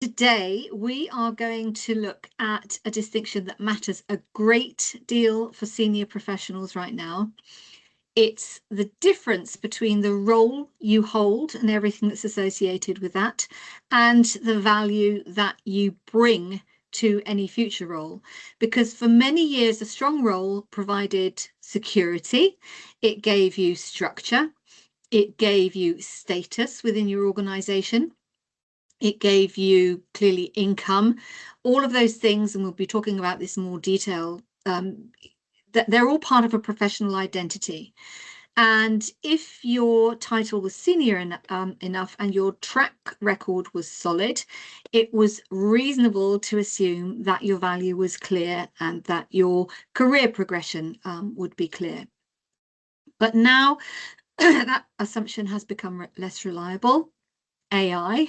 Today, we are going to look at a distinction that matters a great deal for senior professionals right now. It's the difference between the role you hold and everything that's associated with that, and the value that you bring to any future role. Because for many years, a strong role provided security, it gave you structure, it gave you status within your organization. It gave you clearly income, all of those things, and we'll be talking about this in more detail, that they're all part of a professional identity. And if your title was senior enough and your track record was solid, it was reasonable to assume that your value was clear and that your career progression would be clear. But now that assumption has become less reliable. AI,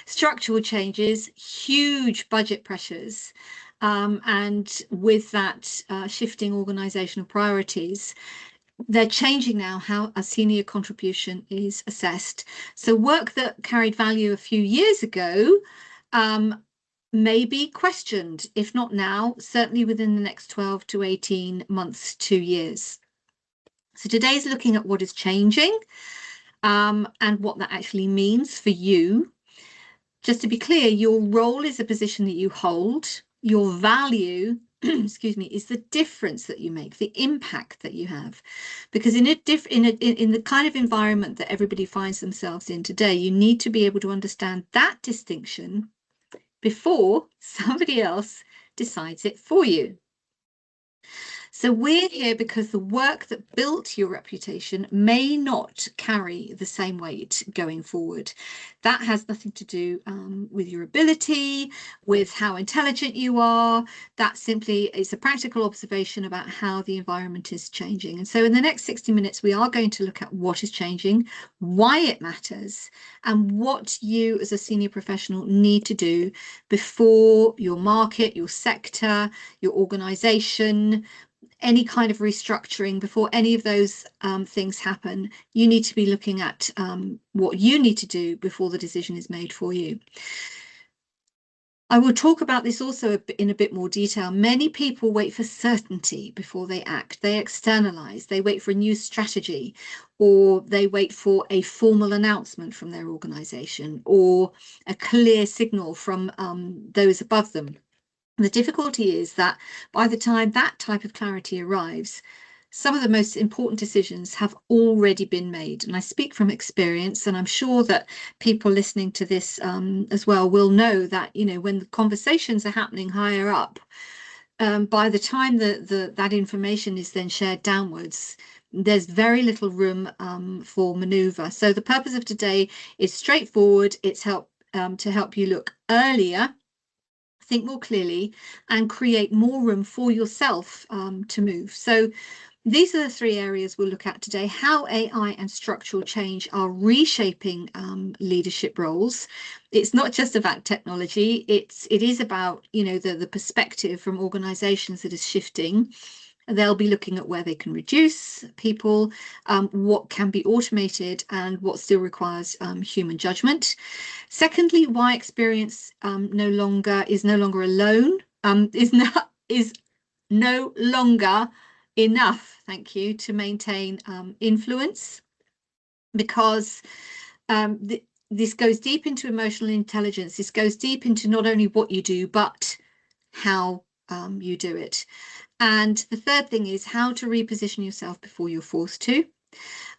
structural changes, huge budget pressures, and with that shifting organizational priorities, they're changing now how a senior contribution is assessed. So work that carried value a few years ago may be questioned, if not now, certainly within the next 12 to 18 months, 2 years. So today's looking at what is changing, and what that actually means for you. Just to be clear, your role is a position that you hold. Your value, excuse me, is the difference that you make, the impact that you have. Because in the kind of environment that everybody finds themselves in today, you need to be able to understand that distinction before somebody else decides it for you. So we're here because the work that built your reputation may not carry the same weight going forward. That has nothing to do with your ability, with how intelligent you are. That simply is a practical observation about how the environment is changing. And so in the next 60 minutes, we are going to look at what is changing, why it matters, and what you as a senior professional need to do before your market, your sector, your organization, any kind of restructuring, before any of those things happen. You need to be looking at what you need to do before the decision is made for you. I will talk about this also in a bit more detail. Many people wait for certainty before they act. They externalize, they wait for a new strategy, or they wait for a formal announcement from their organization or a clear signal from those above them. The difficulty is that by the time that type of clarity arrives, some of the most important decisions have already been made. And I speak from experience, and I'm sure that people listening to this as well will know that, you know, when the conversations are happening higher up, by the time that information is then shared downwards, there's very little room for maneuver. So the purpose of today is straightforward. It's to help you look earlier, think more clearly, and create more room for yourself to move. So these are the three areas we'll look at today: how AI and structural change are reshaping leadership roles. It's not just about technology, it is about, you know, the perspective from organizations that is shifting. They'll be looking at where they can reduce people, what can be automated, and what still requires human judgment. Secondly, why experience is no longer alone, is no longer enough, thank you, to maintain influence, because this goes deep into emotional intelligence. This goes deep into not only what you do, but how you do it. And the third thing is how to reposition yourself before you're forced to.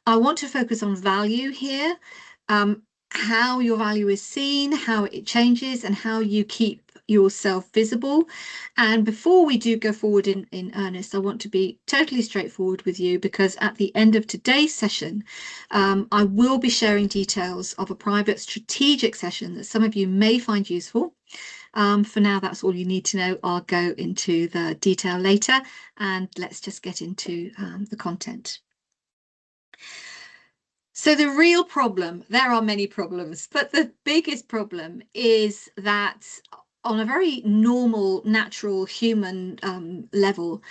I want to focus on value here, how your value is seen, how it changes, and how you keep yourself visible. And before we do go forward in earnest, I want to be totally straightforward with you, because at the end of today's session, I will be sharing details of a private strategic session that some of you may find useful. For now, that's all you need to know. I'll go into the detail later, and let's just get into the content. So the real problem, there are many problems, but the biggest problem is that on a very normal, natural, human level,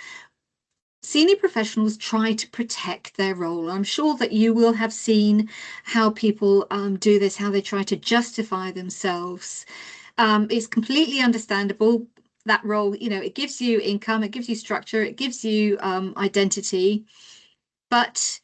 senior professionals try to protect their role. I'm sure that you will have seen how people do this, how they try to justify themselves. It's completely understandable. That role, you know, it gives you income, it gives you structure, it gives you identity, but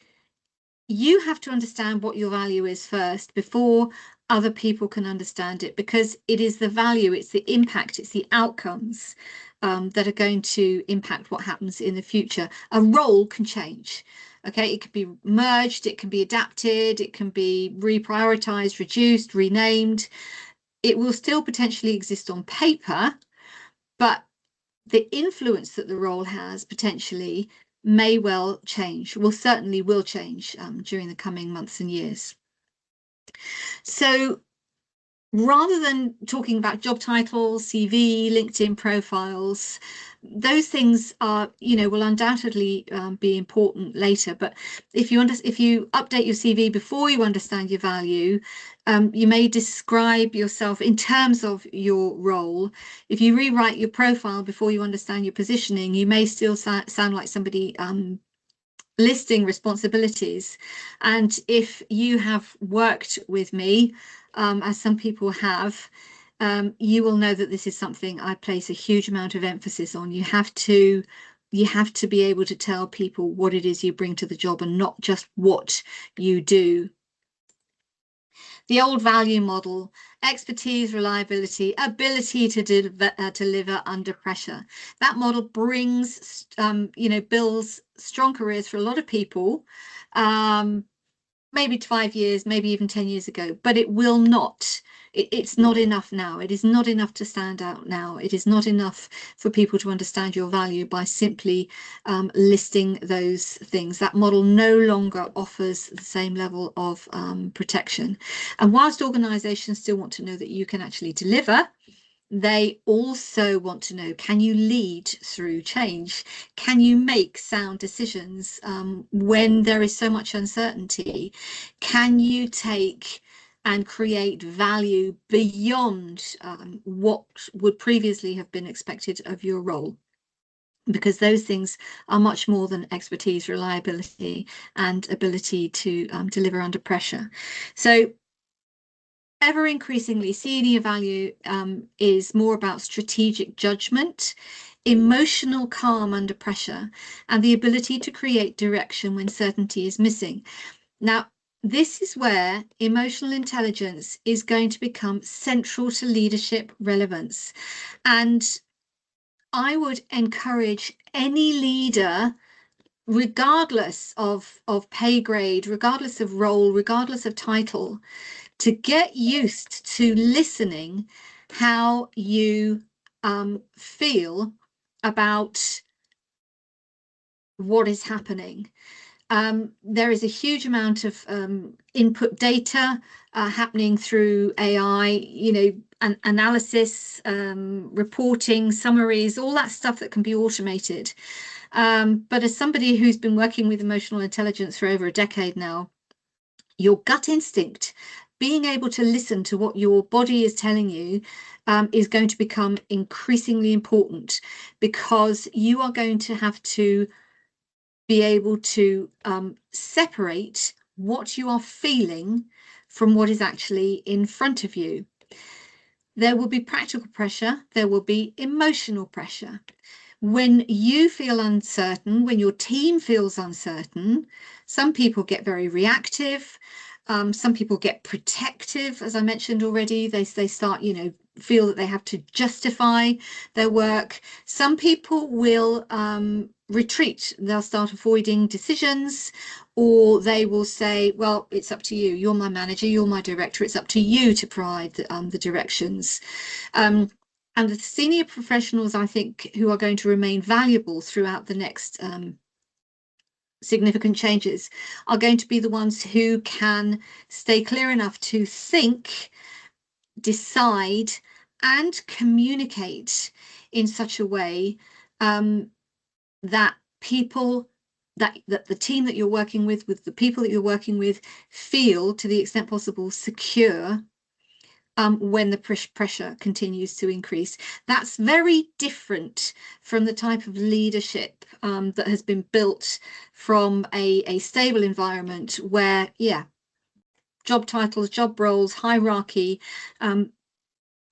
you have to understand what your value is first before other people can understand it, because it is the value, it's the impact, it's the outcomes that are going to impact what happens in the future. A role can change. Okay, it can be merged, it can be adapted, it can be reprioritized, reduced, renamed. It will still potentially exist on paper, but the influence that the role has potentially may well change, certainly will change during the coming months and years. So rather than talking about job titles, CV, LinkedIn profiles, those things are, you know, will undoubtedly be important later. But if you update your CV before you understand your value, you may describe yourself in terms of your role. If you rewrite your profile before you understand your positioning, you may still sound like somebody listing responsibilities. And if you have worked with me, as some people have, you will know that this is something I place a huge amount of emphasis on. You have to be able to tell people what it is you bring to the job and not just what you do. The old value model: expertise, reliability, ability to deliver under pressure. That model brings, you know, builds strong careers for a lot of people, maybe 5 years, maybe even 10 years ago, but it will not. It's not enough now. It is not enough to stand out now. It is not enough for people to understand your value by simply listing those things. That model no longer offers the same level of protection. And whilst organizations still want to know that you can actually deliver, they also want to know, can you lead through change? Can you make sound decisions when there is so much uncertainty? Can you take and create value beyond what would previously have been expected of your role? Because those things are much more than expertise, reliability, and ability to deliver under pressure. So ever increasingly, senior value is more about strategic judgment, emotional calm under pressure, and the ability to create direction when certainty is missing. Now, this is where emotional intelligence is going to become central to leadership relevance. And I would encourage any leader, regardless of pay grade, regardless of role, regardless of title, to get used to listening how you feel about what is happening. There is a huge amount of input data happening through AI, you know, analysis, reporting, summaries, all that stuff that can be automated. But as somebody who's been working with emotional intelligence for over a decade now, your gut instinct, being able to listen to what your body is telling you, is going to become increasingly important, because you are going to have to be able to separate what you are feeling from what is actually in front of you. There will be practical pressure, there will be emotional pressure. When you feel uncertain, when your team feels uncertain, some people get very reactive. Some people get protective, as I mentioned already. They start, you know, feel that they have to justify their work. Some people will retreat. They'll start avoiding decisions, or they will say, well, it's up to you. You're my manager, you're my director. It's up to you to provide the directions. And the senior professionals, I think, who are going to remain valuable throughout the next significant changes are going to be the ones who can stay clear enough to think, decide, and communicate in such a way that people, that the team that you're working with the people that you're working with, feel, to the extent possible, secure when the pressure continues to increase. That's very different from the type of leadership that has been built from a stable environment where, yeah, job titles, job roles, hierarchy,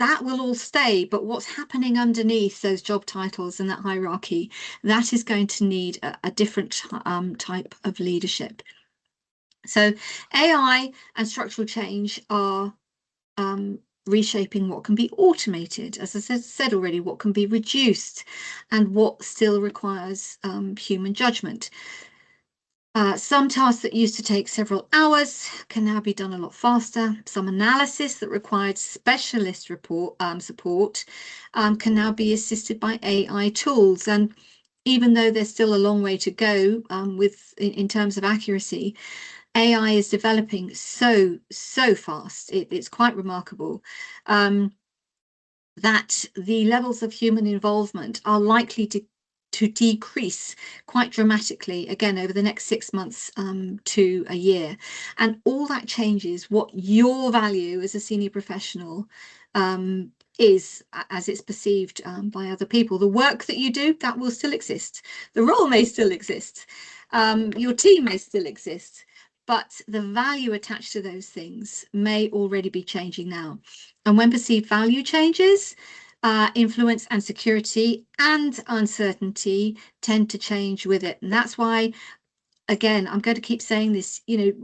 that will all stay, but what's happening underneath those job titles and that hierarchy, that is going to need a different type of leadership. So AI and structural change are reshaping what can be automated, as I said already, what can be reduced, and what still requires human judgment. Some tasks that used to take several hours can now be done a lot faster. Some analysis that required specialist support can now be assisted by AI tools. And even though there's still a long way to go in terms of accuracy, AI is developing so fast. It's quite remarkable. That the levels of human involvement are likely to decrease quite dramatically again over the next 6 months to a year. And all that changes what your value as a senior professional is, as it's perceived by other people. The work that you do, that will still exist. The role may still exist. Your team may still exist. But the value attached to those things may already be changing now. And when perceived value changes, influence and security and uncertainty tend to change with it. And that's why, again, I'm going to keep saying this,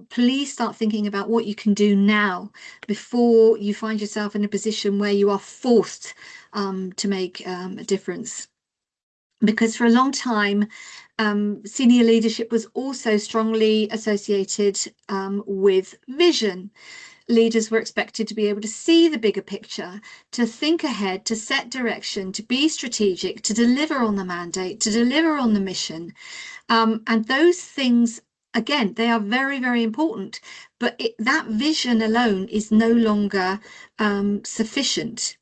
please start thinking about what you can do now before you find yourself in a position where you are forced to make a difference. Because for a long time, senior leadership was also strongly associated with vision. Leaders were expected to be able to see the bigger picture, to think ahead, to set direction, to be strategic, to deliver on the mandate, to deliver on the mission. And those things, again, they are very, very important. But that vision alone is no longer sufficient,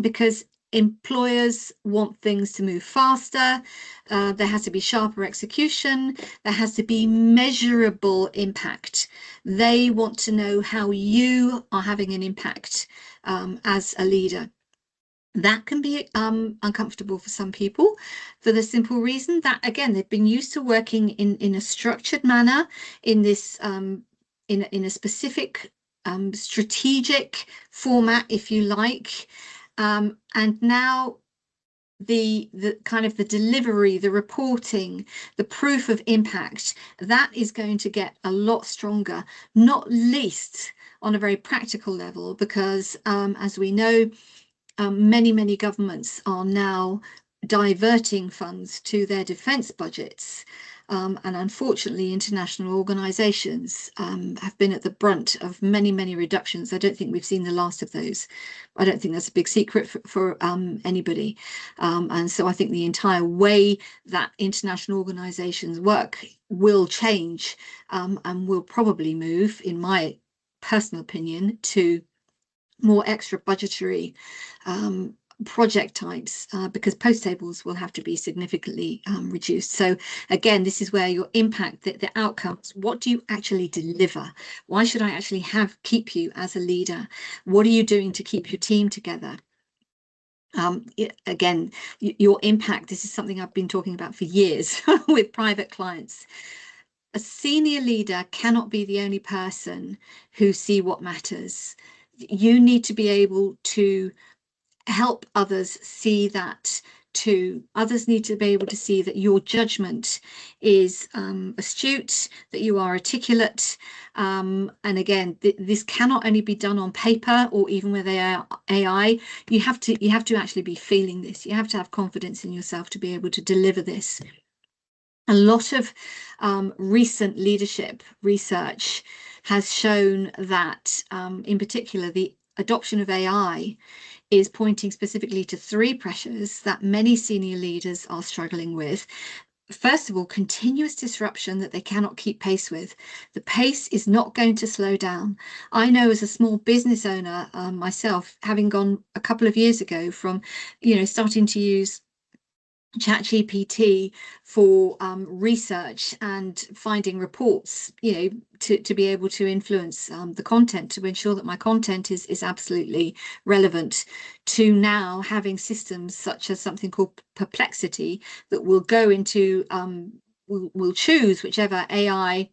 because employers want things to move faster. There has to be sharper execution. There has to be measurable impact. They want to know how you are having an impact as a leader. That can be uncomfortable for some people, for the simple reason that, again, they've been used to working in a structured manner, in this in a specific strategic format, if you like. And now the kind of the delivery, the reporting, the proof of impact, that is going to get a lot stronger, not least on a very practical level, because as we know, many governments are now diverting funds to their defence budgets. And unfortunately, international organisations have been at the brunt of many reductions. I don't think we've seen the last of those. I don't think that's a big secret for anybody. And so I think the entire way that international organisations work will change and will probably move, in my personal opinion, to more extra budgetary project types, because post tables will have to be significantly reduced. So again, this is where your impact, the outcomes, what do you actually deliver? Why should I actually keep you as a leader? What are you doing to keep your team together? Again, your impact, this is something I've been talking about for years with private clients. A senior leader cannot be the only person who see what matters. You need to be able to help others see that too. Others need to be able to see that your judgment is astute, that you are articulate. And again, this cannot only be done on paper or even with AI. You have to actually be feeling this. You have to have confidence in yourself to be able to deliver this. A lot of recent leadership research has shown that, in particular, the adoption of AI is pointing specifically to 3 pressures that many senior leaders are struggling with. First of all, continuous disruption that they cannot keep pace with. The pace is not going to slow down. I know, as a small business owner myself, having gone a couple of years ago from, starting to use ChatGPT for research and finding reports, to be able to influence the content, to ensure that my content is absolutely relevant, to now having systems such as something called Perplexity that will go into, will choose whichever AI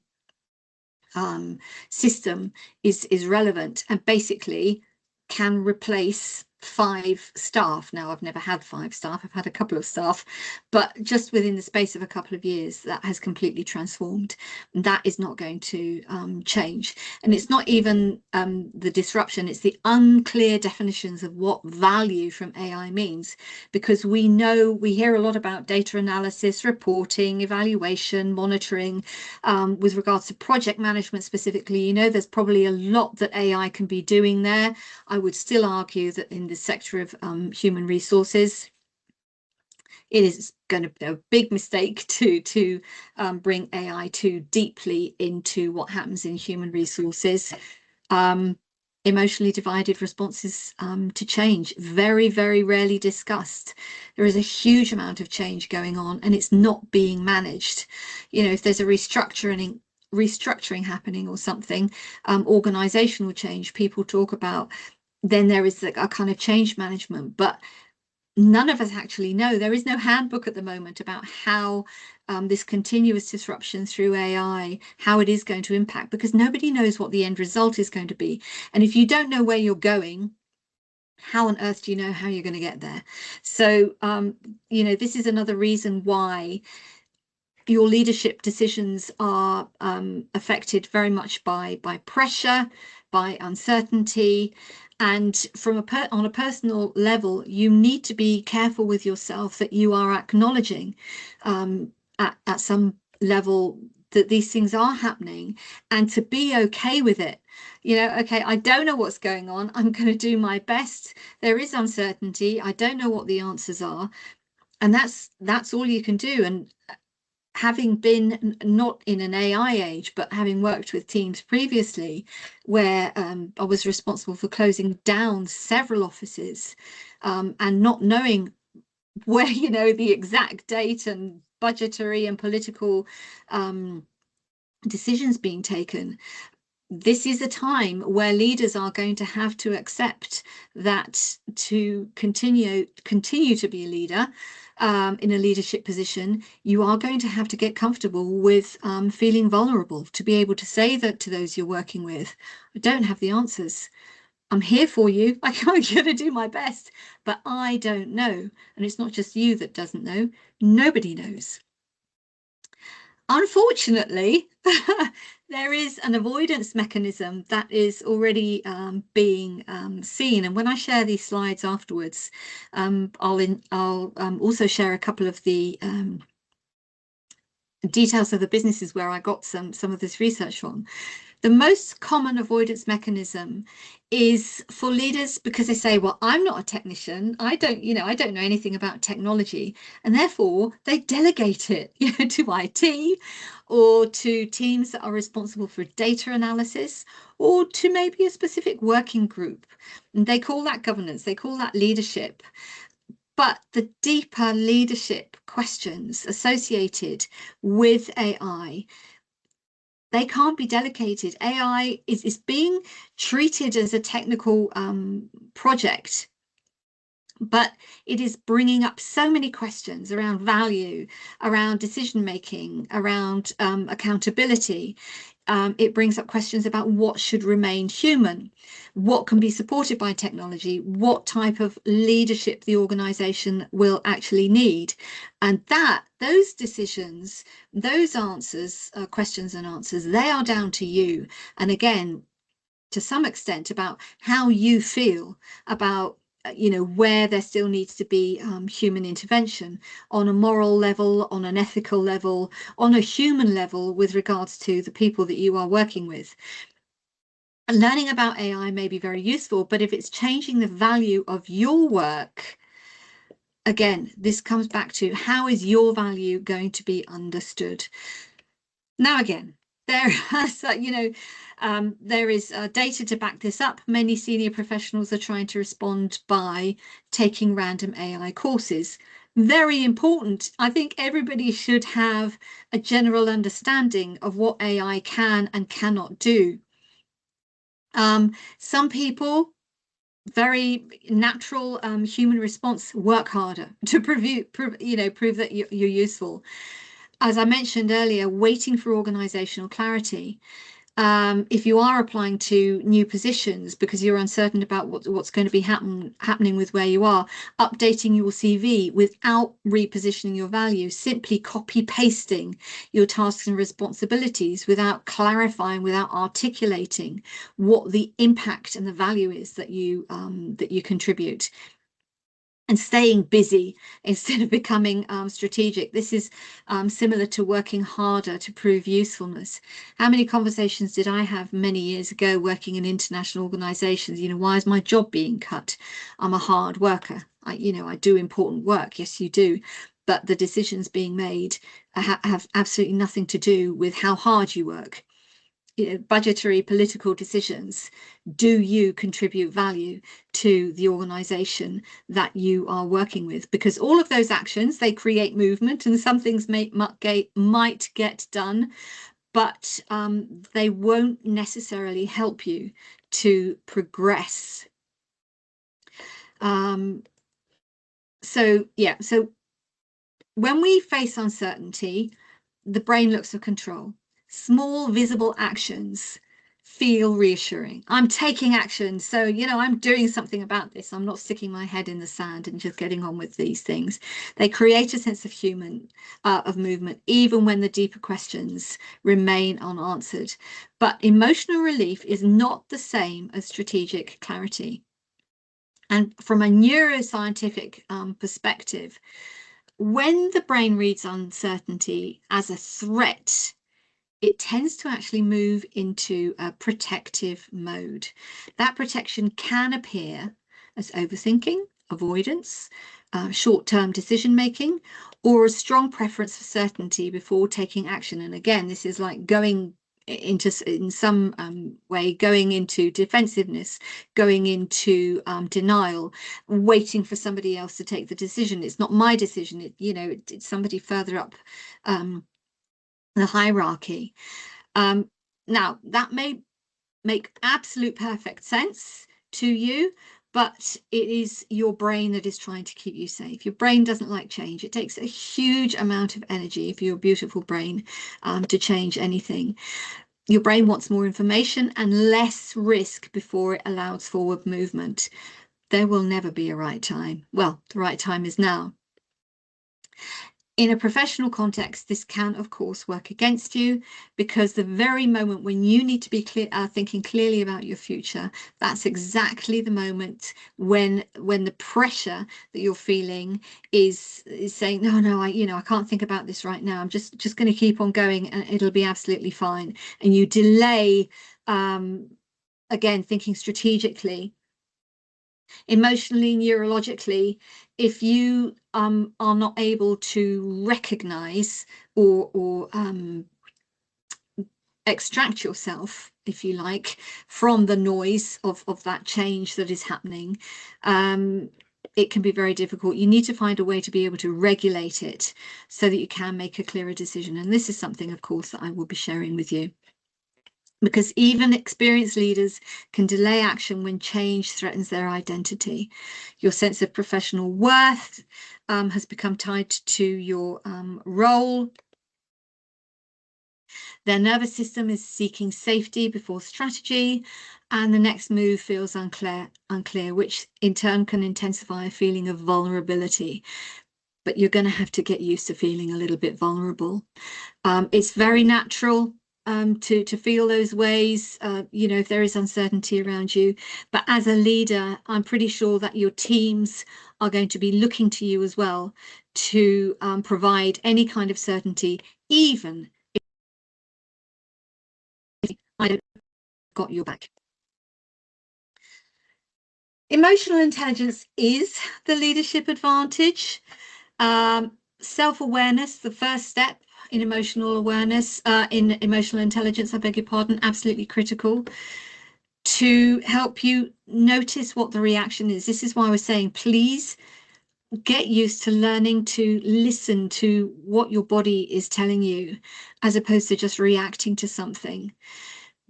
system is relevant, and basically can replace 5 staff. Now, I've never had 5 staff, I've had a couple of staff, but just within the space of a couple of years, that has completely transformed. And that is not going to change. And it's not even the disruption, it's the unclear definitions of what value from AI means, because we hear a lot about data analysis, reporting, evaluation, monitoring. With regards to project management specifically, there's probably a lot that AI can be doing there. I would still argue that in the sector of human resources, it is going to be a big mistake to bring AI too deeply into what happens in human resources. Emotionally divided responses to change, very, very rarely discussed. There is a huge amount of change going on, and it's not being managed. If there's a restructuring happening or something, organizational change, people talk about, then there is a kind of change management, but none of us actually know. There is no handbook at the moment about how this continuous disruption through AI, how it is going to impact, because nobody knows what the end result is going to be. And if you don't know where you're going, how on earth do you know how you're going to get there? So, this is another reason why your leadership decisions are affected very much by pressure, by uncertainty. And on a personal level, you need to be careful with yourself that you are acknowledging at some level that these things are happening, and to be okay with it. Okay, I don't know what's going on. I'm going to do my best. There is uncertainty. I don't know what the answers are. And that's all you can do. And having been not in an AI age, but having worked with teams previously where I was responsible for closing down several offices and not knowing where, the exact date and budgetary and political decisions being taken. This is a time where leaders are going to have to accept that to continue to be a leader in a leadership position, you are going to have to get comfortable with feeling vulnerable, to be able to say that to those you're working with, I don't have the answers. I'm here for you. I'm going to do my best, but I don't know. And it's not just you that doesn't know. Nobody knows. Unfortunately, there is an avoidance mechanism that is already being seen. And when I share these slides afterwards, I'll also share a couple of the details of the businesses where I got some of this research from. The most common avoidance mechanism is for leaders because they say, well, I'm not a technician. I don't know anything about technology. And therefore they delegate it, to IT or to teams that are responsible for data analysis or to maybe a specific working group. And they call that governance. They call that leadership. But the deeper leadership questions associated with AI, they can't be delegated. AI is being treated as a technical project, but it is bringing up so many questions around value, around decision making, around accountability. It brings up questions about what should remain human, what can be supported by technology, what type of leadership the organization will actually need. And those decisions, those answers, questions and answers, they are down to you. And again, to some extent, about how you feel about where there still needs to be human intervention on a moral level, on an ethical level, on a human level with regards to the people that you are working with. And learning about AI may be very useful, but if it's changing the value of your work, again, this comes back to how is your value going to be understood? Now, again, there is data to back this up. Many senior professionals are trying to respond by taking random AI courses. Very important. I think everybody should have a general understanding of what AI can and cannot do. Some people, very natural human response, work harder to prove that you're useful. As I mentioned earlier, waiting for organizational clarity. If you are applying to new positions because you're uncertain about what's going to be happening with where you are, updating your CV without repositioning your value, simply copy pasting your tasks and responsibilities without clarifying, without articulating what the impact and the value is that you contribute, and staying busy instead of becoming strategic. This is similar to working harder to prove usefulness. How many conversations did I have many years ago working in international organizations? You know, why is my job being cut? I'm a hard worker. I do important work. Yes, you do. But the decisions being made have absolutely nothing to do with how hard you work. Budgetary, political decisions. Do you contribute value to the organization that you are working with? Because all of those actions, they create movement, and some things might get done, but they won't necessarily help you to progress. So when we face uncertainty, the brain looks for control. Small visible actions feel reassuring. I'm taking action, so I'm doing something about this. I'm not sticking my head in the sand and just getting on with these things. They create a sense of movement, even when the deeper questions remain unanswered. But emotional relief is not the same as strategic clarity. And from a neuroscientific perspective, when the brain reads uncertainty as a threat, it tends to actually move into a protective mode. That protection can appear as overthinking, avoidance, short-term decision-making, or a strong preference for certainty before taking action. And again, this is like going into, in some way, going into defensiveness, going into denial, waiting for somebody else to take the decision. It's not my decision. It's somebody further up the hierarchy. Now, that may make absolute perfect sense to you, but it is your brain that is trying to keep you safe. Your brain doesn't like change. It takes a huge amount of energy for your beautiful brain to change anything. Your brain wants more information and less risk before it allows forward movement. There will never be a right time. Well, the right time is now. In a professional context, this can, of course, work against you, because the very moment when you need to be thinking clearly about your future, that's exactly the moment when the pressure that you're feeling is saying, no, I can't think about this right now. I'm just going to keep on going and it'll be absolutely fine. And you delay, again, thinking strategically. Emotionally, neurologically, if you are not able to recognize or extract yourself, if you like, from the noise of that change that is happening, it can be very difficult. You need to find a way to be able to regulate it so that you can make a clearer decision. And this is something, of course, that I will be sharing with you, because even experienced leaders can delay action when change threatens their identity. Your sense of professional worth has become tied to your role. Their nervous system is seeking safety before strategy, and the next move feels unclear, which in turn can intensify a feeling of vulnerability. But you're going to have to get used to feeling a little bit vulnerable. It's very natural to feel those ways, if there is uncertainty around you. But as a leader, I'm pretty sure that your teams are going to be looking to you as well to provide any kind of certainty, even if I don't got your back. Emotional intelligence is the leadership advantage. Self-awareness, the first step in emotional awareness, in emotional intelligence, I beg your pardon, absolutely critical to help you notice what the reaction is. This is why I was saying, please get used to learning to listen to what your body is telling you, as opposed to just reacting to something.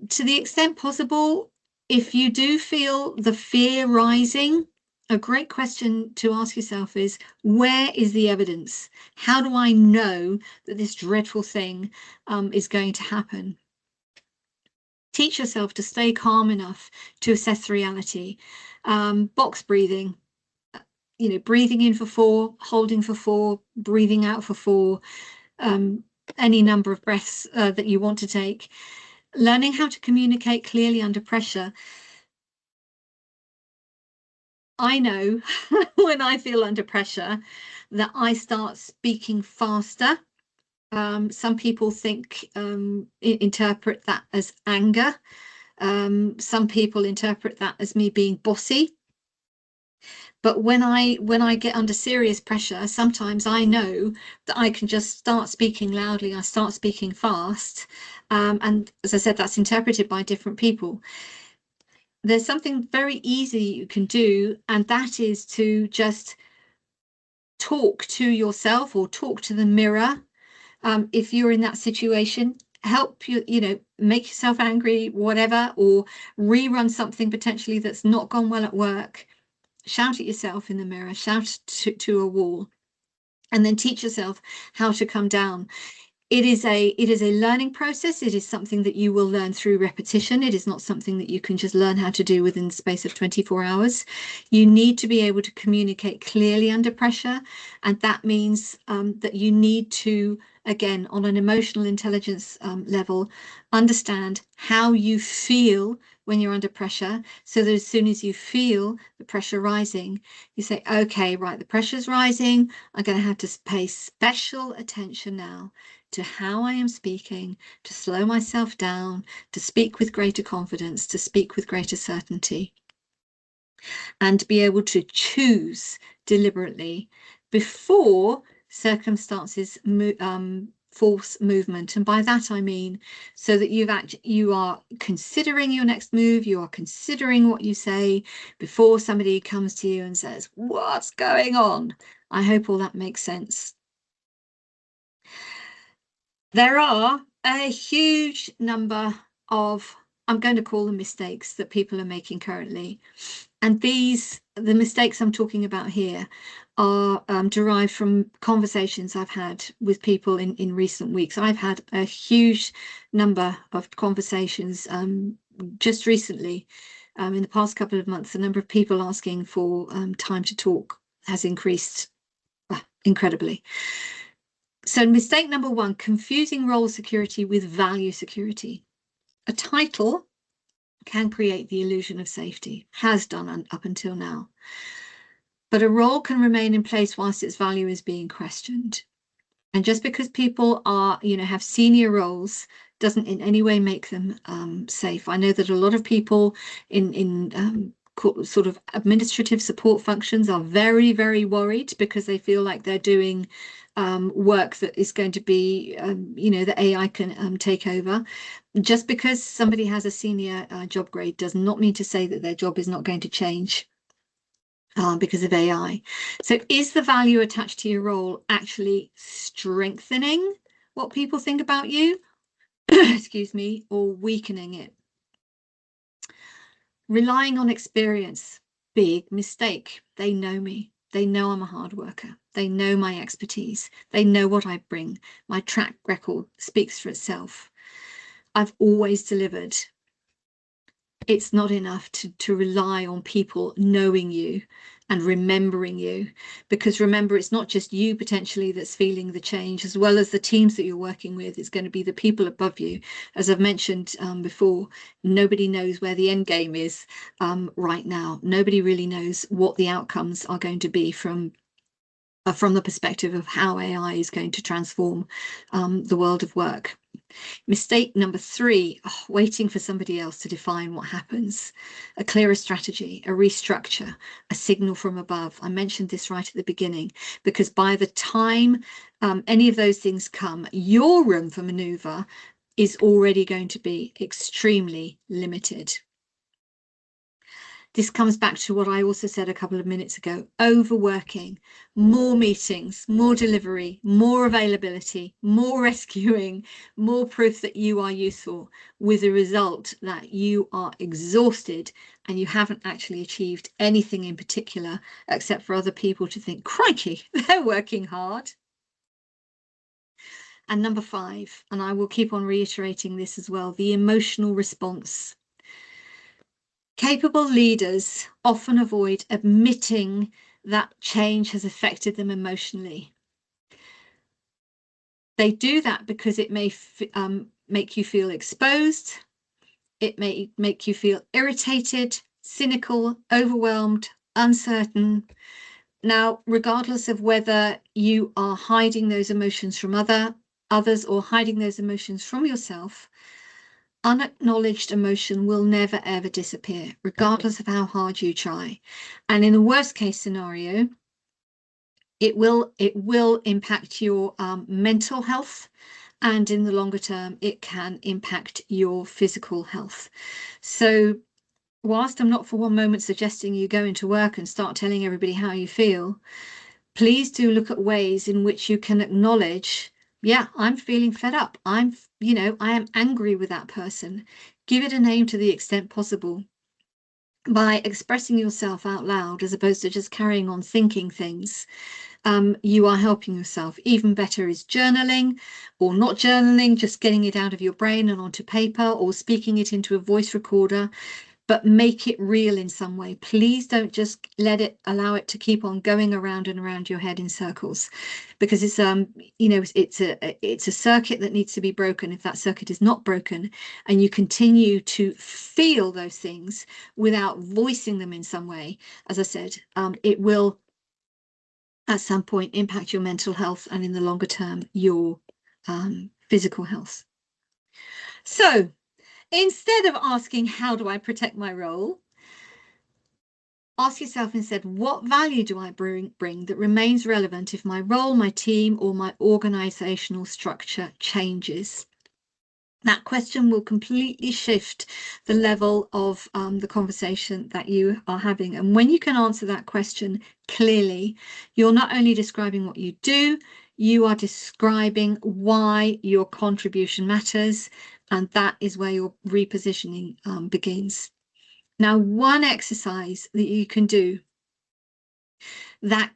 To the extent possible, if you do feel the fear rising, a great question to ask yourself is, where is the evidence? How do I know that this dreadful thing is going to happen? Teach yourself to stay calm enough to assess reality. Box breathing, breathing in for 4, holding for 4, breathing out for 4, any number of breaths that you want to take. Learning how to communicate clearly under pressure. I know when I feel under pressure that I start speaking faster. Some people interpret that as anger. Some people interpret that as me being bossy. But when I get under serious pressure, sometimes I know that I can just start speaking loudly. I start speaking fast. And as I said, that's interpreted by different people. There's something very easy you can do, and that is to just talk to yourself or talk to the mirror. If you're in that situation, help you, make yourself angry, whatever, or rerun something potentially that's not gone well at work. Shout at yourself in the mirror, shout to a wall, and then teach yourself how to come down. It is a learning process. It is something that you will learn through repetition. It is not something that you can just learn how to do within the space of 24 hours. You need to be able to communicate clearly under pressure, and that means that you need to, again, on an emotional intelligence level, understand how you feel when you're under pressure, so that as soon as you feel the pressure rising, you say, okay, right, the pressure's rising. I'm going to have to pay special attention now to how I am speaking, to slow myself down, to speak with greater confidence, to speak with greater certainty, and to be able to choose deliberately before circumstances force movement. And by that I mean so that you are considering your next move, you are considering what you say before somebody comes to you and says, what's going on? I hope all that makes sense. There are a huge number of, I'm going to call them mistakes, that people are making currently. And the mistakes I'm talking about here are derived from conversations I've had with people in recent weeks. I've had a huge number of conversations just recently. In the past couple of months, the number of people asking for time to talk has increased incredibly. So mistake number 1, confusing role security with value security. A title can create the illusion of safety, has done up until now. But a role can remain in place whilst its value is being questioned. And just because people are, have senior roles doesn't in any way make them safe. I know that a lot of people in sort of administrative support functions are very, very worried because they feel like they're doing work that is going to be, that AI can take over. Just because somebody has a senior job grade does not mean to say that their job is not going to change because of AI. So is the value attached to your role actually strengthening what people think about you, excuse me, or weakening it? Relying on experience, big mistake. They know me. They know I'm a hard worker. They know my expertise. They know what I bring. My track record speaks for itself. I've always delivered. It's not enough to rely on people knowing you and remembering you, because remember, it's not just you potentially that's feeling the change, as well as the teams that you're working with. It's going to be the people above you. As I've mentioned before, nobody knows where the end game is right now. Nobody really knows what the outcomes are going to be from the perspective of how AI is going to transform the world of work. Mistake number 3, waiting for somebody else to define what happens. A clearer strategy, a restructure, a signal from above. I mentioned this right at the beginning, because by the time any of those things come, your room for maneuver is already going to be extremely limited. This comes back to what I also said a couple of minutes ago: overworking, more meetings, more delivery, more availability, more rescuing, more proof that you are useful, with the result that you are exhausted and you haven't actually achieved anything in particular except for other people to think, crikey, they're working hard. And number 5, and I will keep on reiterating this as well, the emotional response. Capable leaders often avoid admitting that change has affected them emotionally. They do that because it may make you feel exposed. It may make you feel irritated, cynical, overwhelmed, uncertain. Now, regardless of whether you are hiding those emotions from others or hiding those emotions from yourself, unacknowledged emotion will never, ever disappear, regardless of how hard you try. And in the worst case scenario, it will impact your mental health. And in the longer term, it can impact your physical health. So whilst I'm not for one moment suggesting you go into work and start telling everybody how you feel, please do look at ways in which you can acknowledge, yeah, I'm feeling fed up. I am angry with that person. Give it a name to the extent possible. By expressing yourself out loud, as opposed to just carrying on thinking things, you are helping yourself. Even better is journaling, or not journaling, just getting it out of your brain and onto paper, or speaking it into a voice recorder, but make it real in some way. Please don't just allow it to keep on going around and around your head in circles, because it's it's a circuit that needs to be broken. If that circuit is not broken and you continue to feel those things without voicing them in some way, as I said, it will at some point impact your mental health, and in the longer term, your physical health. So instead of asking, how do I protect my role? Ask yourself instead, what value do I bring that remains relevant if my role, my team, or my organizational structure changes? That question will completely shift the level of the conversation that you are having. And when you can answer that question clearly, you're not only describing what you do, you are describing why your contribution matters. And that is where your repositioning begins. Now, one exercise that you can do that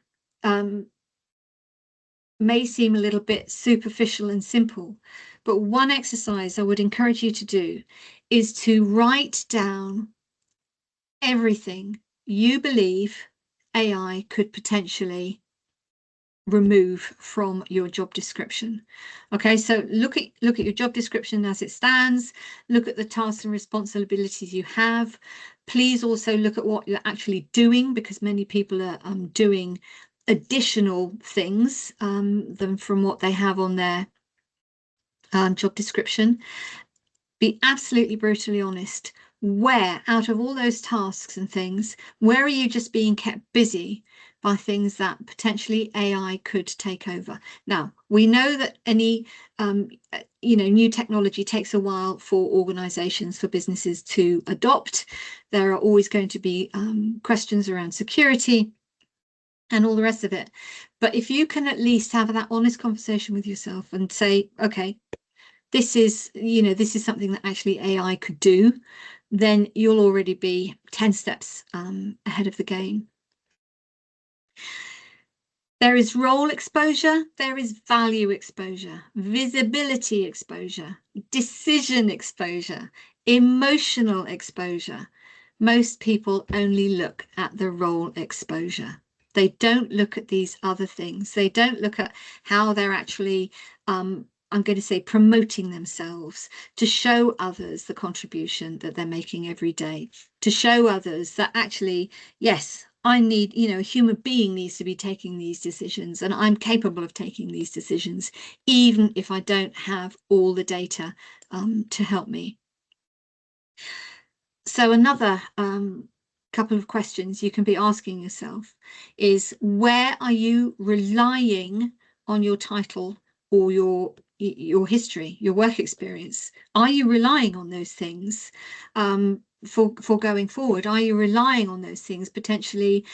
may seem a little bit superficial and simple, but one exercise I would encourage you to do is to write down everything you believe AI could potentially remove from your job description. Okay, so look at your job description as it stands, look at the tasks and responsibilities you have. Please also look at what you're actually doing, because many people are doing additional things than from what they have on their job description. Be absolutely brutally honest. Where, out of all those tasks and things, where are you just being kept busy by things that potentially AI could take over? Now, we know that any new technology takes a while for organizations, for businesses to adopt. There are always going to be questions around security and all the rest of it. But if you can at least have that honest conversation with yourself and say, okay, this is something that actually AI could do, then you'll already be 10 steps ahead of the game. There is role exposure, there is value exposure, visibility exposure, decision exposure, emotional exposure. Most people only look at the role exposure. They don't look at these other things. They don't look at how they're actually I'm going to say promoting themselves, to show others the contribution that they're making every day, to show others that actually, yes, I need, a human being needs to be taking these decisions, and I'm capable of taking these decisions, even if I don't have all the data to help me. So another couple of questions you can be asking yourself is, where are you relying on your title or your history, your work experience? Are you relying on those things for going forward? Are you relying on those things potentially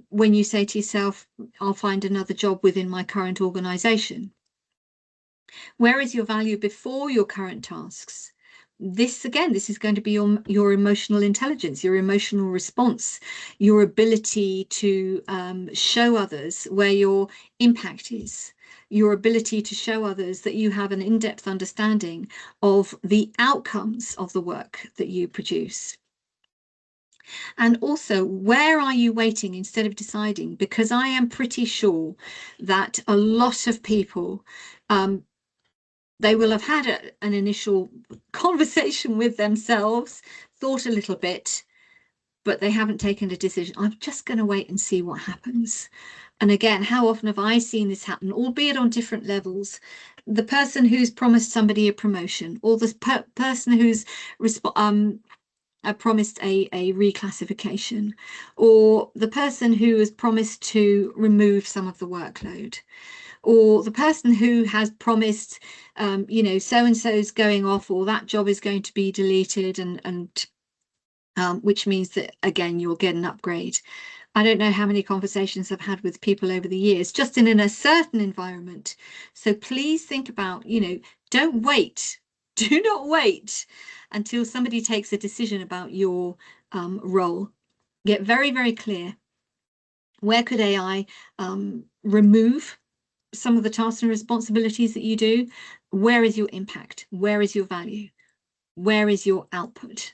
when you say to yourself, I'll find another job within my current organization? Where is your value before your current tasks? This is going to be your emotional intelligence, your emotional response, your ability to show others where your impact is. your ability to show others that you have an in-depth understanding of the outcomes of the work that you produce. And also, where are you waiting instead of deciding? Because I am pretty sure that a lot of people, they will have had an initial conversation with themselves, thought a little bit, but they haven't taken a decision. I'm just going to wait and see what happens. And again, how often have I seen this happen, albeit on different levels? The person who's promised somebody a promotion, or the person who's promised a reclassification, or the person who has promised to remove some of the workload, or the person who has promised, so and so's going off, or that job is going to be deleted, and which means that again you'll get an upgrade. I don't know how many conversations I've had with people over the years, just in a certain environment. So please think about, don't wait. Do not wait until somebody takes a decision about your role. Get very, very clear. Where could AI remove some of the tasks and responsibilities that you do? Where is your impact? Where is your value? Where is your output?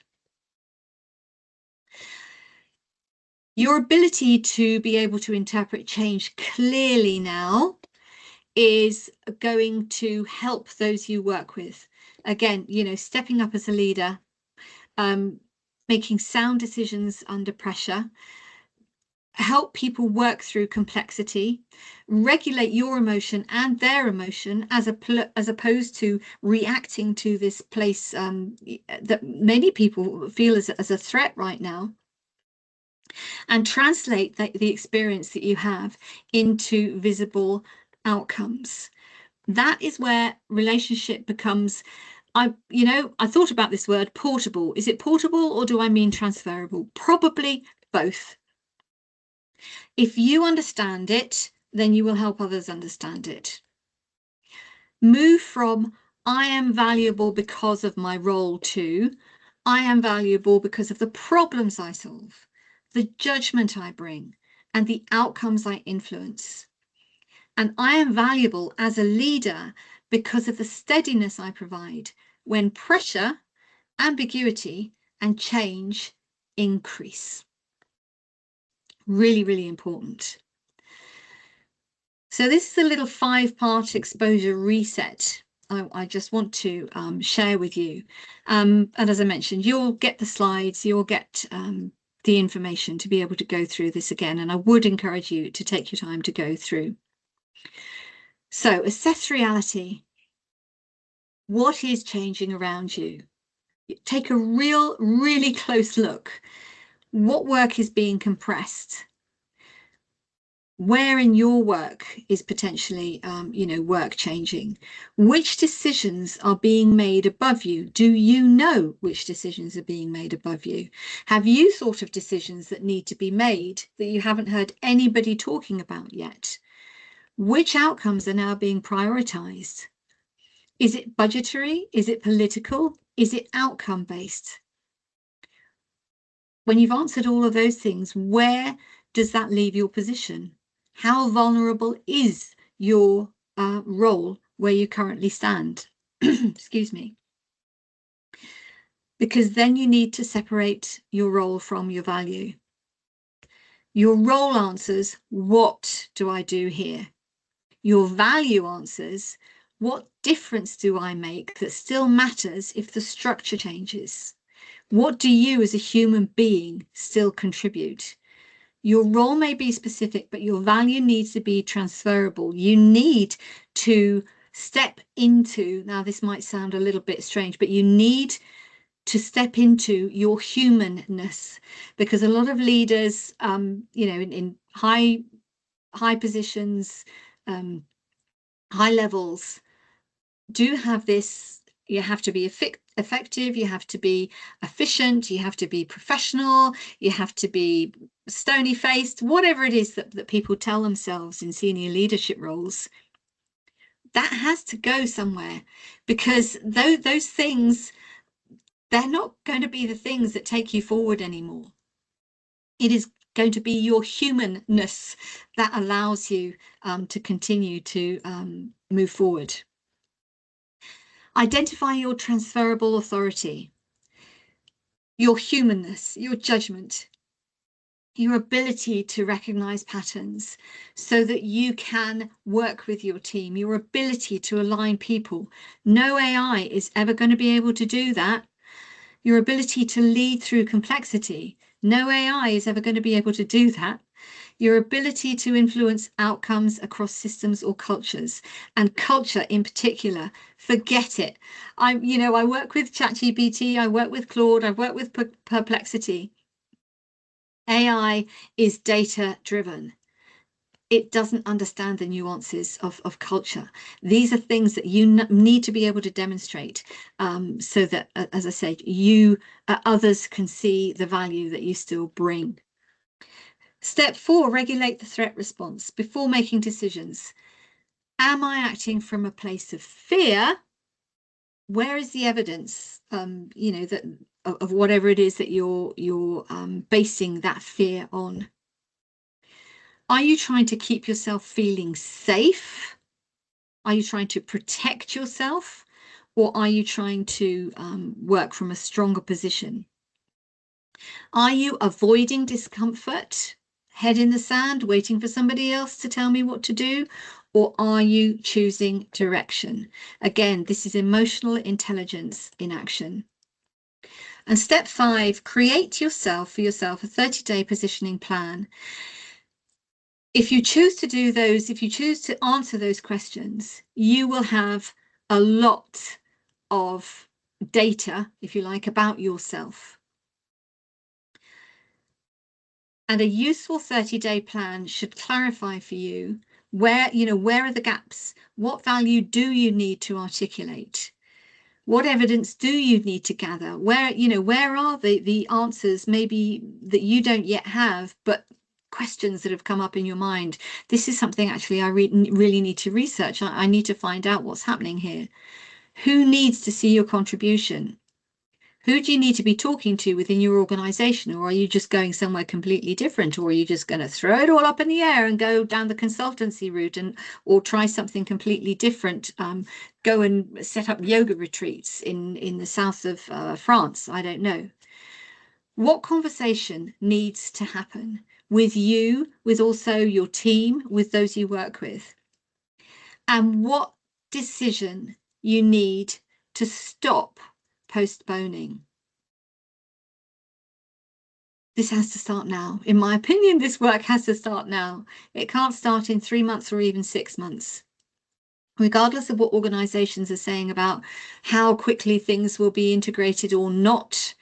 Your ability to be able to interpret change clearly now is going to help those you work with. Again, stepping up as a leader, making sound decisions under pressure, help people work through complexity, regulate your emotion and their emotion as opposed to reacting to this place that many people feel as a threat right now, and translate the experience that you have into visible outcomes. That is where relationship becomes, I thought about this word portable. Is it portable, or do I mean transferable? Probably both. If you understand it, then you will help others understand it. Move from I am valuable because of my role to I am valuable because of the problems I solve, the judgment I bring, and the outcomes I influence. And I am valuable as a leader because of the steadiness I provide when pressure, ambiguity, and change increase. Really, really important. So this is a little 5-part exposure reset I just want to share with you. And as I mentioned, you'll get the slides, you'll get the information to be able to go through this again. And I would encourage you to take your time to go through. So assess reality. What is changing around you? Take a really close look. What work is being compressed? Where in your work is potentially, work changing? Which decisions are being made above you? Do you know which decisions are being made above you? Have you thought of decisions that need to be made that you haven't heard anybody talking about yet? Which outcomes are now being prioritized? Is it budgetary? Is it political? Is it outcome based? When you've answered all of those things, where does that leave your position? How vulnerable is your role where you currently stand? Excuse me. Because then you need to separate your role from your value. Your role answers, what do I do here? Your value answers, what difference do I make that still matters if the structure changes? What do you as a human being still contribute? Your role may be specific, but your value needs to be transferable. You need to step into, now this might sound a little bit strange, but you need to step into your humanness, because a lot of leaders, in high positions, high levels, do have this. You have to be effective, you have to be efficient, you have to be professional, you have to be stony-faced, whatever it is that people tell themselves in senior leadership roles. That has to go somewhere, because those things, they're not going to be the things that take you forward anymore. It is going to be your humanness that allows you to continue to move forward. Identify your transferable authority, your humanness, your judgment, your ability to recognize patterns so that you can work with your team, your ability to align people. No AI is ever going to be able to do that. Your ability to lead through complexity. No AI is ever going to be able to do that. Your ability to influence outcomes across systems or cultures, and culture in particular, forget it. I work with ChatGPT, I work with Claude, I work with Perplexity. AI is data driven. It doesn't understand the nuances of culture. These are things that you need to be able to demonstrate so that, as I said, others can see the value that you still bring. Step 4, regulate the threat response before making decisions. Am I acting from a place of fear? Where is the evidence, that of whatever it is that you're basing that fear on? Are you trying to keep yourself feeling safe? Are you trying to protect yourself? Or are you trying to work from a stronger position? Are you avoiding discomfort, head in the sand, waiting for somebody else to tell me what to do? Or are you choosing direction? Again, this is emotional intelligence in action. And step 5, create for yourself a 30-day positioning plan. If you choose to do those, if you choose to answer those questions, you will have a lot of data, if you like, about yourself. And a useful 30-day plan should clarify for you where are the gaps? What value do you need to articulate? What evidence do you need to gather? Where are the answers maybe that you don't yet have, but questions that have come up in your mind? This is something actually I really need to research. I need to find out what's happening here. Who needs to see your contribution? Who do you need to be talking to within your organization? Or are you just going somewhere completely different? Or are you just going to throw it all up in the air and go down the consultancy route or try something completely different? Go and set up yoga retreats in the south of France. I don't know. What conversation needs to happen with you, with also your team, with those you work with? And what decision you need to stop postponing? This has to start now. In my opinion, this work has to start now. It can't start in 3 months or even 6 months. Regardless of what organizations are saying about how quickly things will be integrated or not,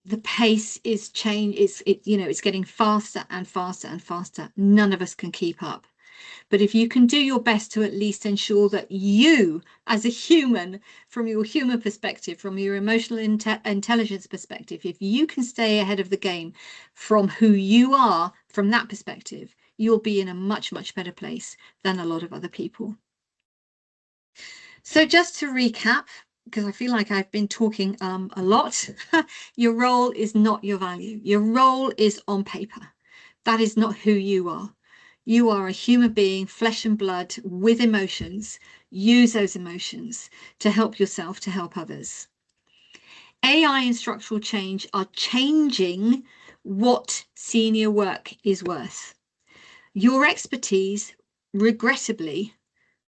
the pace is it's getting faster and faster and faster. None of us can keep up. But if you can do your best to at least ensure that you, as a human, from your human perspective, from your emotional intelligence perspective, if you can stay ahead of the game from who you are, from that perspective, you'll be in a much, much better place than a lot of other people. So just to recap, because I feel like I've been talking a lot, your role is not your value. Your role is on paper. That is not who you are. You are a human being, flesh and blood, with emotions. Use those emotions to help yourself, to help others. AI and structural change are changing what senior work is worth. Your expertise, regrettably,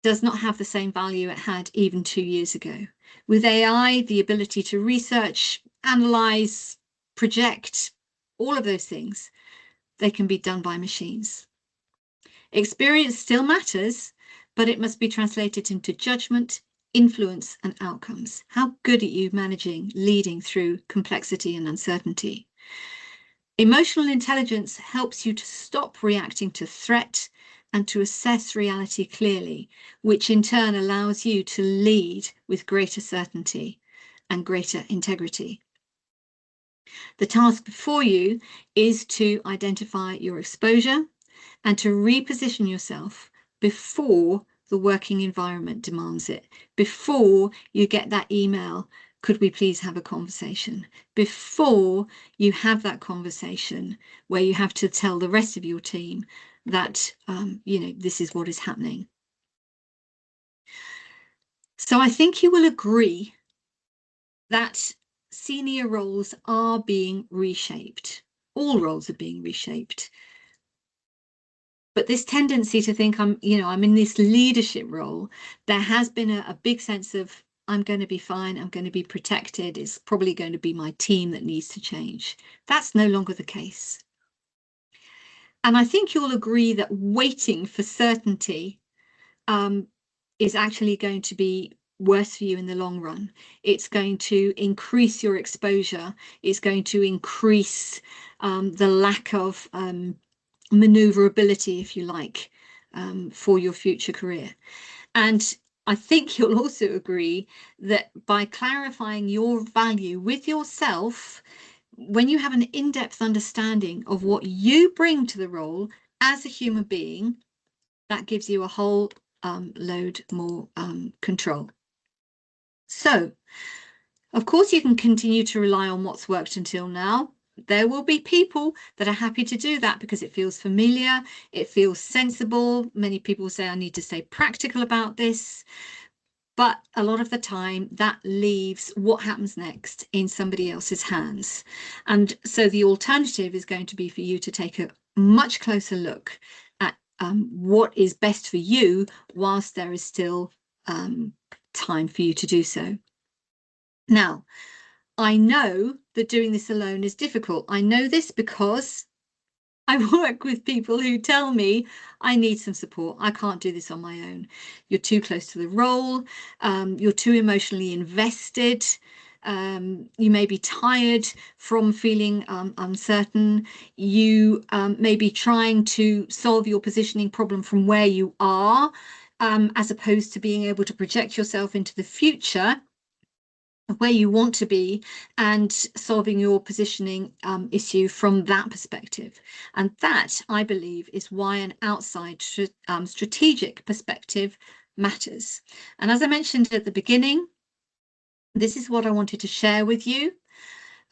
does not have the same value it had even 2 years ago. With AI, the ability to research, analyze, project, all of those things, they can be done by machines. Experience still matters, but it must be translated into judgment, influence, and outcomes. How good are you managing, leading through complexity and uncertainty? Emotional intelligence helps you to stop reacting to threat and to assess reality clearly, which in turn allows you to lead with greater certainty and greater integrity. The task before you is to identify your exposure and to reposition yourself before the working environment demands it, before you get that email could we please have a conversation, before you have that conversation where you have to tell the rest of your team that, this is what is happening. So I think you will agree that senior roles are being reshaped. All roles are being reshaped. But this tendency to think I'm in this leadership role, there has been a big sense of I'm going to be fine, I'm going to be protected, it's probably going to be my team that needs to change. That's no longer the case. And I think you'll agree that waiting for certainty is actually going to be worse for you in the long run. It's going to increase your exposure. It's going to increase the lack of maneuverability, if you like, for your future career. And I think you'll also agree that by clarifying your value with yourself, when you have an in-depth understanding of what you bring to the role as a human being, that gives you a whole load more control. So, of course, you can continue to rely on what's worked until now. There will be people that are happy to do that because it feels familiar, it feels sensible. Many people say, I need to stay practical about this. But a lot of the time that leaves what happens next in somebody else's hands. And so the alternative is going to be for you to take a much closer look at what is best for you whilst there is still time for you to do so. Now, I know that doing this alone is difficult. I know this because I work with people who tell me I need some support. I can't do this on my own. You're too close to the role. You're too emotionally invested. You may be tired from feeling uncertain. You may be trying to solve your positioning problem from where you are, as opposed to being able to project yourself into the future where you want to be and solving your positioning issue from that perspective. And that, I believe, is why an outside strategic perspective matters. And as I mentioned at the beginning, this is what I wanted to share with you.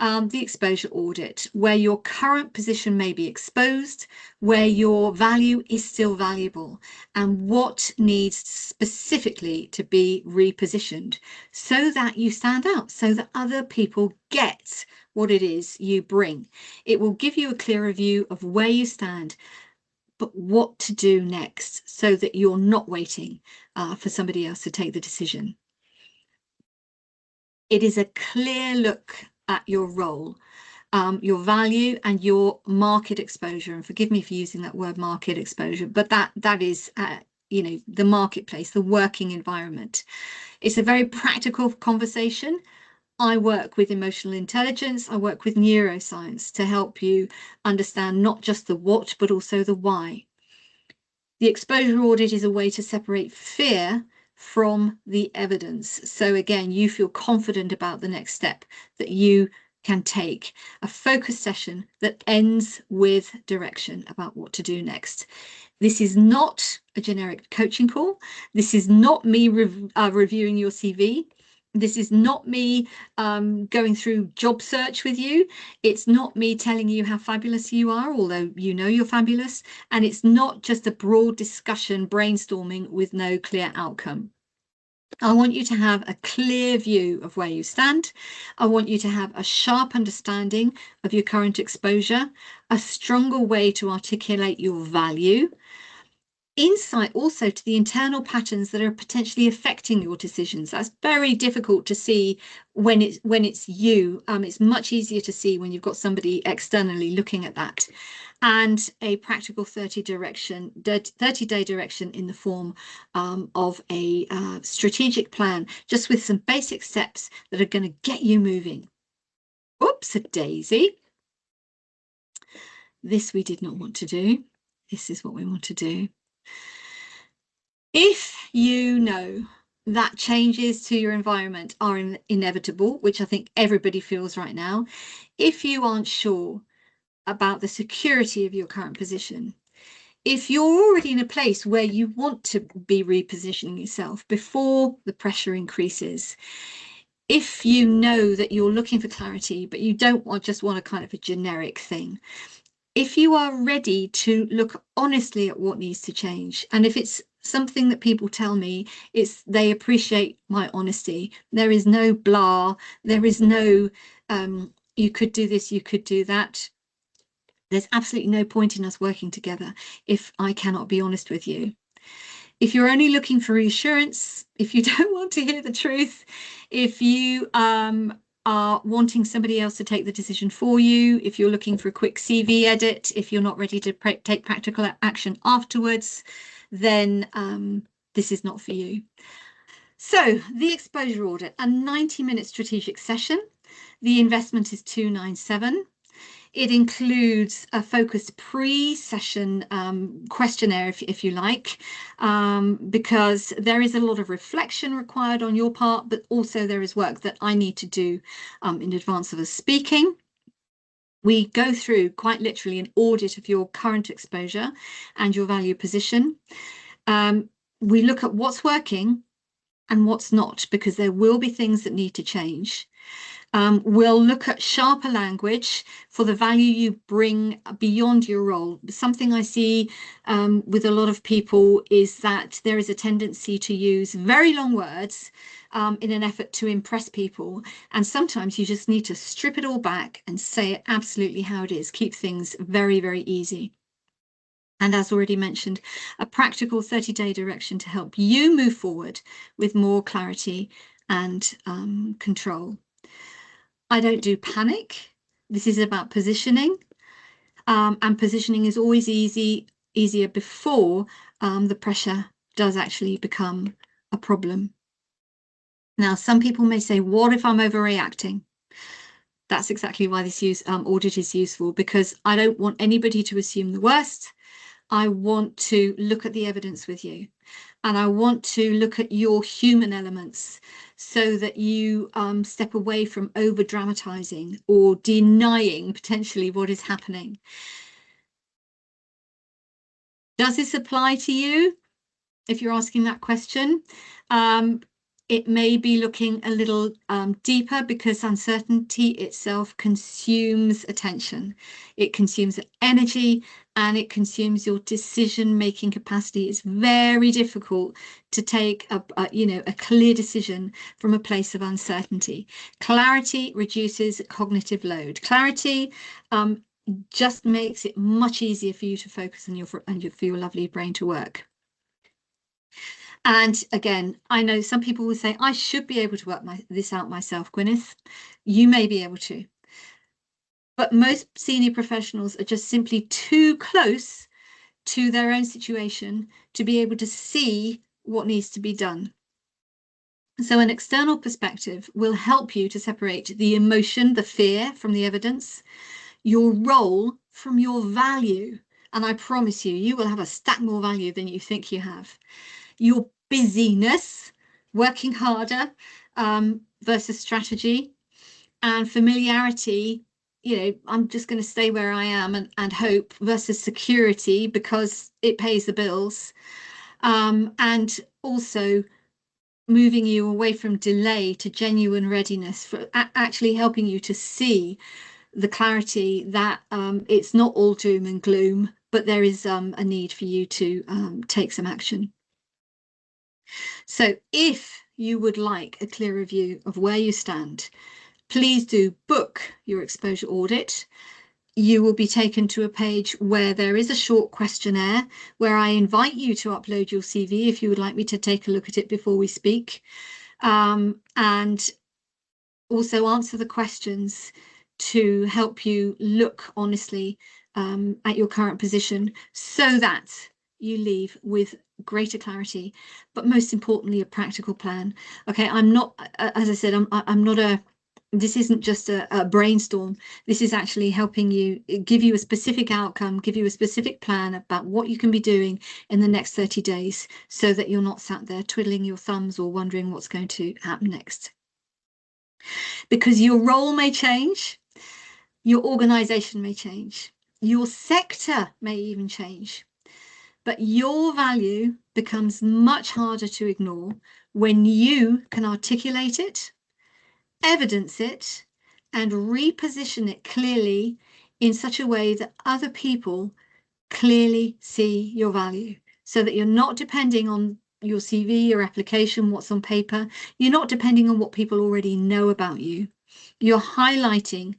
The exposure audit, where your current position may be exposed, where your value is still valuable, and what needs specifically to be repositioned so that you stand out, so that other people get what it is you bring. It will give you a clearer view of where you stand, but what to do next so that you're not waiting for somebody else to take the decision. It is a clear look at your role, your value and your market exposure. And forgive me for using that word market exposure, but that is, the marketplace, the working environment. It's a very practical conversation. I work with emotional intelligence. I work with neuroscience to help you understand not just the what, but also the why. The exposure audit is a way to separate fear from the evidence. So again, you feel confident about the next step that you can take. A focus session that ends with direction about what to do next. This is not a generic coaching call. This is not me reviewing your CV. This is not me going through job search with you. It's not me telling you how fabulous you are, although you know you're fabulous. And it's not just a broad discussion, brainstorming with no clear outcome. I want you to have a clear view of where you stand. I want you to have a sharp understanding of your current exposure, a stronger way to articulate your value, insight also to the internal patterns that are potentially affecting your decisions. That's very difficult to see when it's you. It's much easier to see when you've got somebody externally looking at that. And a practical 30-day direction in the form of a strategic plan, just with some basic steps that are going to get you moving. Oops, a daisy. This we did not want to do. This is what we want to do. If you know that changes to your environment are inevitable, which I think everybody feels right now, if you aren't sure about the security of your current position, if you're already in a place where you want to be repositioning yourself before the pressure increases, if you know that you're looking for clarity, but you don't just want a kind of a generic thing, if you are ready to look honestly at what needs to change, and if it's something that people tell me, it's they appreciate my honesty. There is no blah, there is no you could do this, you could do that. There's absolutely no point in us working together if I cannot be honest with you. If you're only looking for reassurance, if you don't want to hear the truth, if you are wanting somebody else to take the decision for you, if you're looking for a quick CV edit, if you're not ready to take practical action afterwards, then this is not for you. So the exposure audit, a 90-minute strategic session. The investment is $297. It includes a focused pre-session questionnaire, if you like, because there is a lot of reflection required on your part, but also there is work that I need to do in advance of us speaking. We go through quite literally an audit of your current exposure and your value position. We look at what's working and what's not, because there will be things that need to change. We'll look at sharper language for the value you bring beyond your role. Something I see with a lot of people is that there is a tendency to use very long words in an effort to impress people. And sometimes you just need to strip it all back and say it absolutely how it is. Keep things very, very easy. And as already mentioned, a practical 30-day direction to help you move forward with more clarity and control. I don't do panic. This is about positioning, and positioning is always easier before the pressure does actually become a problem. Now, some people may say, what if I'm overreacting? That's exactly why this audit is useful, because I don't want anybody to assume the worst. I want to look at the evidence with you, and I want to look at your human elements so that you step away from over dramatizing or denying potentially what is happening. Does this apply to you? If you're asking that question, it may be looking a little deeper, because uncertainty itself consumes attention. It consumes energy and it consumes your decision-making capacity. It's very difficult to take a clear decision from a place of uncertainty. Clarity reduces cognitive load. Clarity just makes it much easier for you to focus and for your lovely brain to work. And again, I know some people will say, I should be able to work this out myself, Gwyneth. You may be able to. But most senior professionals are just simply too close to their own situation to be able to see what needs to be done. So an external perspective will help you to separate the emotion, the fear, from the evidence, your role from your value. And I promise you, you will have a stack more value than you think you have. Your busyness, working harder versus strategy, and familiarity, I'm just going to stay where I am and hope, versus security because it pays the bills. And also moving you away from delay to genuine readiness, for actually helping you to see the clarity that it's not all doom and gloom, but there is a need for you to take some action. So if you would like a clearer view of where you stand, please do book your exposure audit. You will be taken to a page where there is a short questionnaire where I invite you to upload your CV if you would like me to take a look at it before we speak, and also answer the questions to help you look honestly at your current position, so that you leave with greater clarity, but most importantly, a practical plan. Okay, I'm not, as I said, I'm not this isn't just a brainstorm. This is actually helping you, give you a specific outcome, give you a specific plan about what you can be doing in the next 30 days, so that you're not sat there twiddling your thumbs or wondering what's going to happen next. Because your role may change, your organization may change, your sector may even change, but your value becomes much harder to ignore when you can articulate it evidence it, and reposition it clearly in such a way that other people clearly see your value, so that you're not depending on your CV, your application, what's on paper. You're not depending on what people already know about you. You're highlighting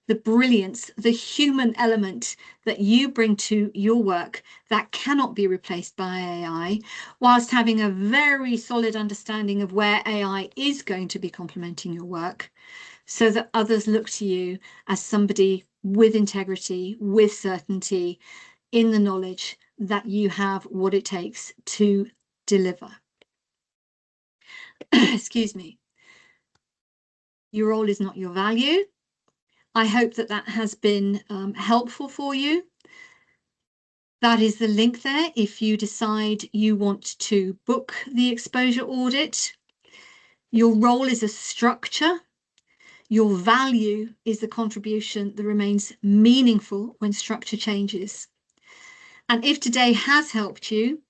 the brilliance, the human element that you bring to your work that cannot be replaced by AI, whilst having a very solid understanding of where AI is going to be complementing your work, so that others look to you as somebody with integrity, with certainty, in the knowledge that you have what it takes to deliver. Excuse me. Your role is not your value. I hope that that has been helpful for you. That is the link there if you decide you want to book the exposure audit. Your role is a structure. Your value is the contribution that remains meaningful when structure changes. And if today has helped you,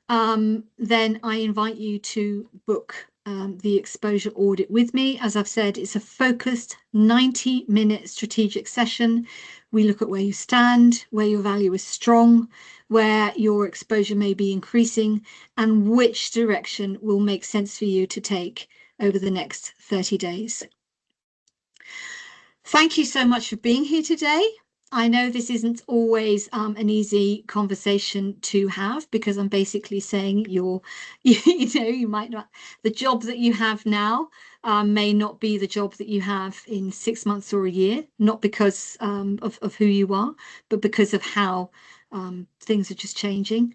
then I invite you to book the exposure audit with me. As I've said, it's a focused 90-minute strategic session. We look at where you stand, where your value is strong, where your exposure may be increasing, and which direction will make sense for you to take over the next 30 days. Thank you so much for being here today. I know this isn't always an easy conversation to have, because I'm basically saying you might not, the job that you have now may not be the job that you have in 6 months or a year, not because of who you are, but because of how things are just changing.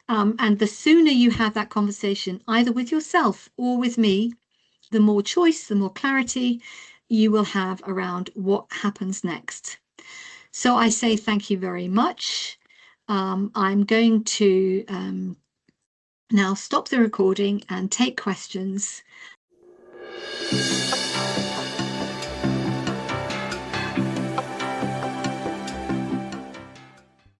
And the sooner you have that conversation, either with yourself or with me, the more choice, the more clarity you will have around what happens next. So I say thank you very much. I'm going to now stop the recording and take questions.